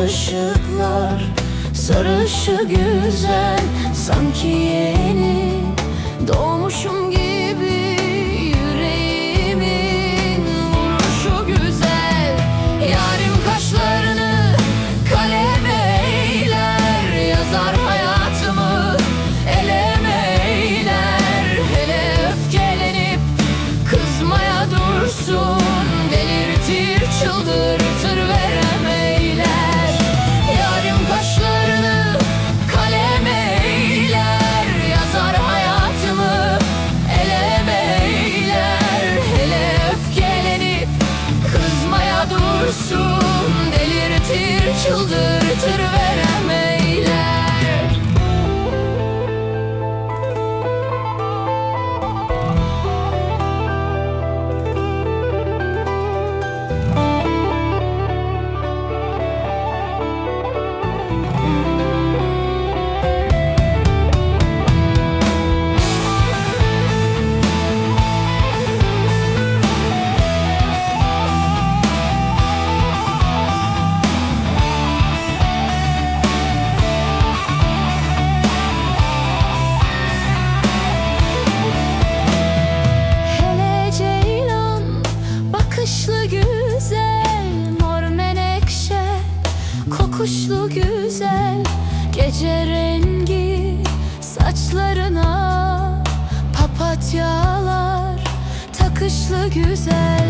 ışıklar, sarışı güzel, sanki yeni doğmuşum gibi. Yüreğimin vuruşu güzel, yarim kaşlarını kalem eyler, yazar hayatımı elem eyler. Hele öfkelenip kızmaya dursun, delirtir çıldırtır verem eyler. Yarim kaşlarını kalem eyler, yazar hayatımı elem eyler. Hele öfkelenip kızmaya dursun, delirtir çıldırtır verem eyler. Bakışlı güzel, mor menekşe, kokuşlu güzel, gece rengi saçlarına papatyalar takışlı güzel.